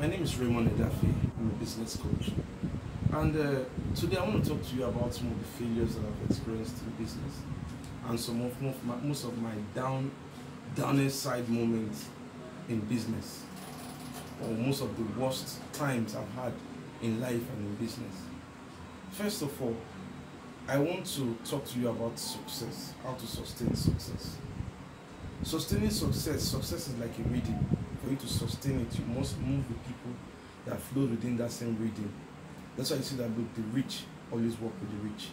My name is Raymond Edafe. I'm a business coach. And today I want to talk to you about some of the failures that I've experienced in business and most of my downest side moments in business, or most of the worst times I've had in life and in business. First of all, I want to talk to you about success, how to sustain success. Sustaining success is like a reading. For you to sustain it, you must move with people that flow within that same reading. That's why you see that, look, the rich always walk with the rich.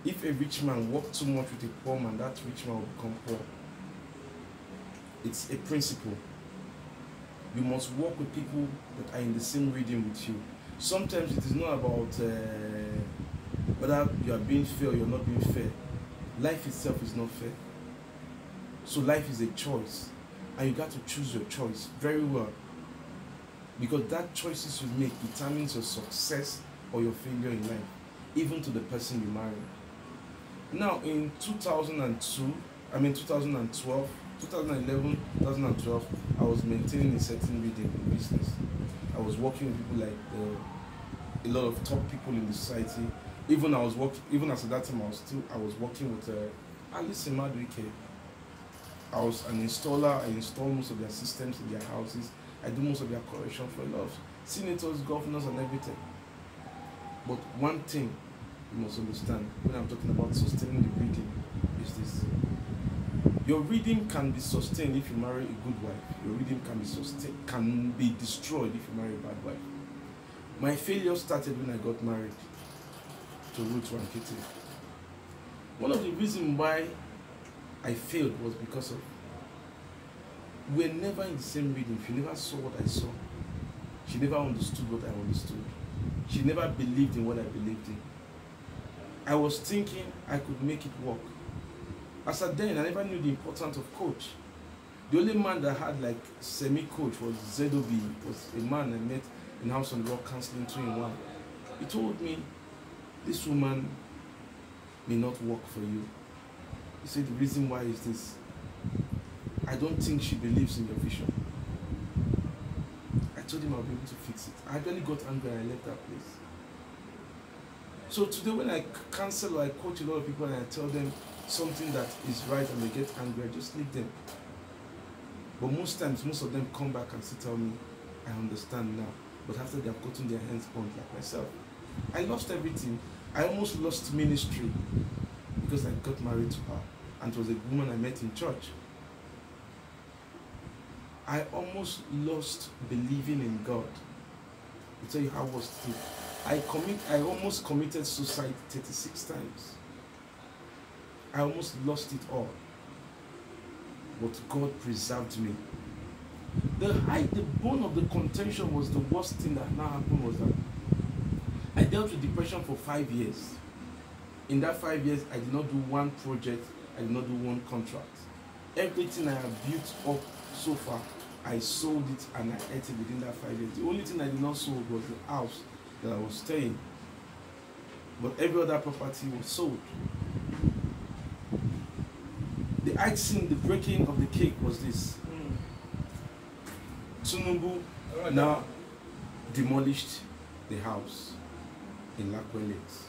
If a rich man walks too much with a poor man, that rich man will become poor. It's a principle. You must walk with people that are in the same reading with you. Sometimes it is not about whether you are being fair or you're not being fair. Life itself is not fair. So life is a choice. And you got to choose your choice very well. Because that choices you make determines your success or your failure in life, even to the person you marry. Now, in 2012, 2011, 2012, I was maintaining a certain reading in business. I was working with people like a lot of top people in the society. Even as at that time, I was working with Alice Maduike. I was an installer. I installed most of their systems in their houses. I do most of their correction for a lot of senators, governors, and everything. But one thing you must understand when I'm talking about sustaining the reading is this. Your reading can be sustained if you marry a good wife. Your reading can be destroyed if you marry a bad wife. My failure started when I got married to Ruth Wankiti. One of the reasons why I failed was because of we're never in the same reading. She never saw what I saw. She never understood what I understood. She never believed in what I believed in. I was thinking I could make it work. As at then, I never knew the importance of coach. The only man that had like semi-coach was Zedobi. Was a man I met in House on the Rock counseling 2-in-1. He told me, this woman may not work for you. He said, the reason why is this. I don't think she believes in your vision. I told him I'll be able to fix it. I actually got angry and I left that place. So today when I counsel or I coach a lot of people and I tell them something that is right and they get angry, I just leave them. But most times, most of them come back and still tell me, I understand now. But after they have gotten their hands burnt like myself. I lost everything. I almost lost ministry because I got married to her. And it was a woman I met in church. I almost lost believing in God. I'll tell you how worst it. I almost committed suicide 36 times. I almost lost it all. But God preserved me. The bone of the contention was the worst thing that now happened was that I dealt with depression for 5 years. In that 5 years, I did not do one project. I did not do one contract. Everything I have built up so far, I sold it and I ate it within that 5 years. The only thing I did not sold was the house that I was staying. But every other property was sold. The icing, the breaking of the cake was this. Tinubu now demolished the house in Lakwe Lakes.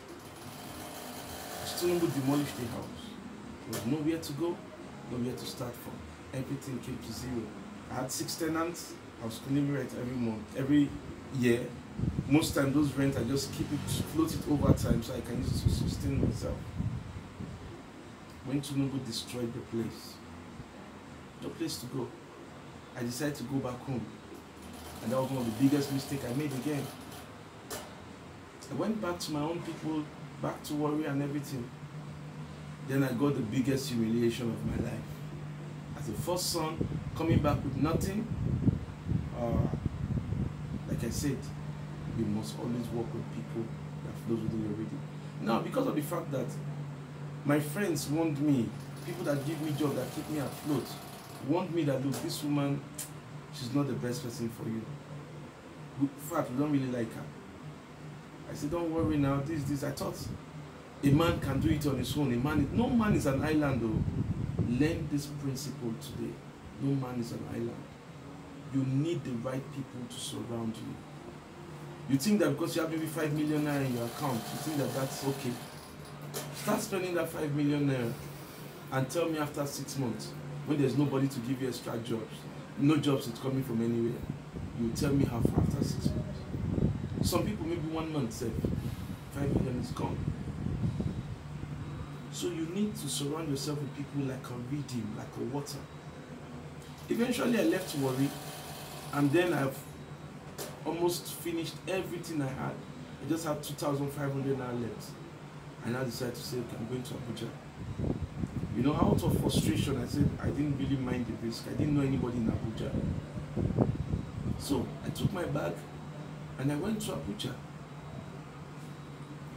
Tinubu demolished the house. There was nowhere to go, nowhere to start from. Everything came to zero. I had 6 tenants. I was collecting rent every month, every year. Most times those rent I just keep it, float it over time so I can use it to sustain myself. When Tinubu destroyed the place, no place to go. I decided to go back home. And that was one of the biggest mistakes I made again. I went back to my own people, back to worry and everything. Then I got the biggest humiliation of my life. As the first son, coming back with nothing, like I said, you must always work with people that flows within your reading. Now, because of the fact that my friends warned me, people that give me jobs, that keep me afloat, warned me that, look, this woman, she's not the best person for you. In fact, we don't really like her. I said, don't worry now, this. I thought a man can do it on his own. No man is an island though. Learn this principle today. No man is an island. you need the right people to surround you. You think that because you have maybe 5 million naira in your account, you think that that's okay. Start spending that 5 million naira and tell me after 6 months, when there's nobody to give you extra jobs, no jobs is coming from anywhere, you tell me how far after 6 months. Some people maybe 1 month say 5 million is gone. So you need to surround yourself with people like a rhythm, like a water. Eventually I left Warri, and then I've almost finished everything I had. I just had 2,500 naira left. And I decided to say, okay, I'm going to Abuja. You know, out of frustration, I said I didn't really mind the risk. I didn't know anybody in Abuja. So I took my bag and I went to Abuja.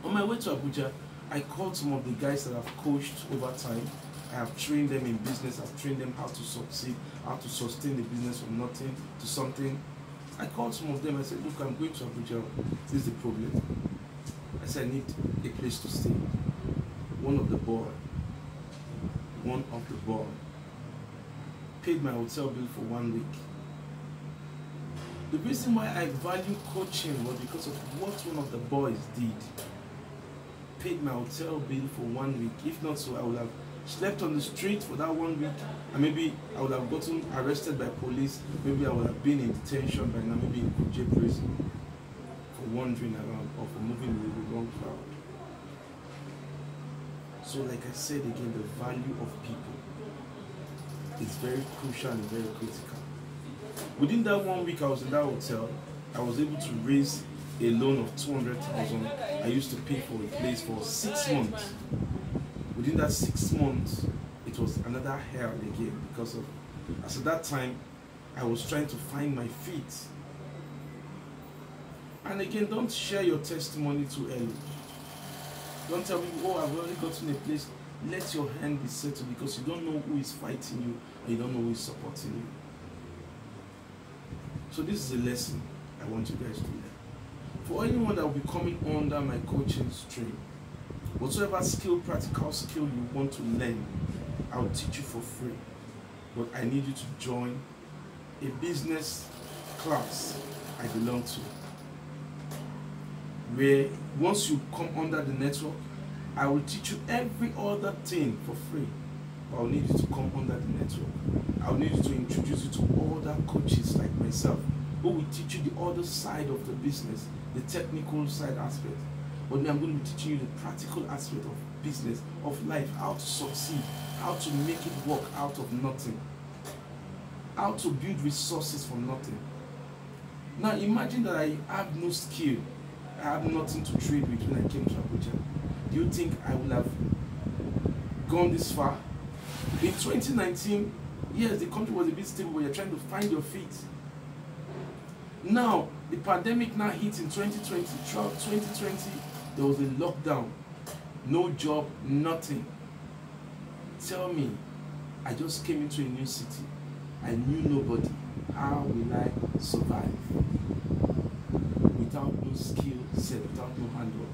On my way to Abuja, I called some of the guys that I've coached over time. I have trained them in business. I've trained them how to succeed, how to sustain the business from nothing to something. I called some of them. I said, look, I'm going to Abuja. This is the problem. I said, I need a place to stay. One of the boy paid my hotel bill for 1 week. The reason why I value coaching was because of what one of the boys did. Paid my hotel bill for 1 week. If not so, I would have slept on the street for that 1 week, and maybe I would have gotten arrested by police. Maybe I would have been in detention by now, maybe in Kuje prison, for wandering around or for moving with the wrong crowd. So like I said again, the value of people is very crucial and very critical. Within that 1 week I was in that hotel, I was able to raise a loan of 200,000. I used to pay for a place for 6 months. Within that 6 months, it was another hell again, because of, as at that time, I was trying to find my feet. And again, don't share your testimony too early. Don't tell people, oh, I've already gotten a place. Let your hand be settled, because you don't know who is fighting you and you don't know who is supporting you. So this is a lesson I want you guys to learn. For anyone that will be coming under my coaching stream, whatsoever skill, practical skill you want to learn, I'll teach you for free. But I need you to join a business class I belong to, where once you come under the network, I will teach you every other thing for free. But I'll need you to come under the network. I'll need you to introduce you to other coaches like myself, who will teach you the other side of the business, the technical side aspect. But me, I'm going to be teaching you the practical aspect of business, of life, how to succeed, how to make it work out of nothing, how to build resources from nothing. Now imagine that I have no skill, I have nothing to trade with when I came to Abuja. Do you think I would have gone this far? In 2019, yes, the country was a bit stable, but you're trying to find your feet. Now, the pandemic now hit in 2020. Throughout 2020, there was a lockdown. No job, nothing. Tell me, I just came into a new city. I knew nobody. How will I survive? Without no skill set, without no handwork.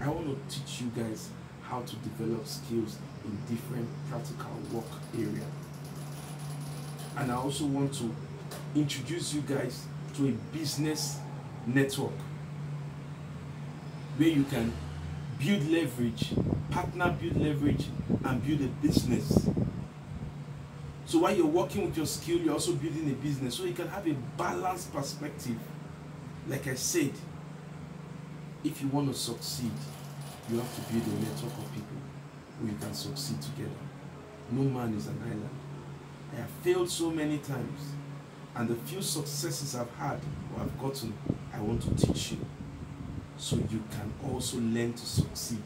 I want to teach you guys how to develop skills in different practical work areas. And I also want to introduce you guys to a business network where you can build leverage, partner build leverage, and build a business. So while you're working with your skill, you're also building a business, so you can have a balanced perspective. Like I said, if you want to succeed, you have to build a network of people where you can succeed together. No man is an island. I have failed so many times, and the few successes I've had or I've gotten, I want to teach you, so you can also learn to succeed.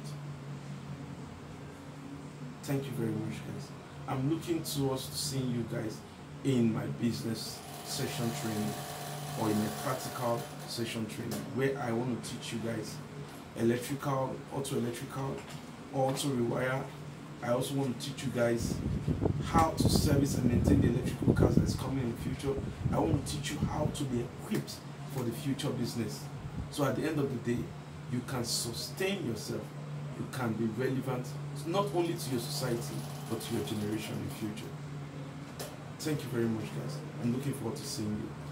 Thank you very much, guys. I'm looking towards seeing you guys in my business session training or in my practical session training, where I want to teach you guys electrical, auto rewire. I also want to teach you guys how to service and maintain the electrical cars that's coming in the future. I want to teach you how to be equipped for the future business. So at the end of the day, you can sustain yourself. You can be relevant not only to your society, but to your generation in the future. Thank you very much, guys. I'm looking forward to seeing you.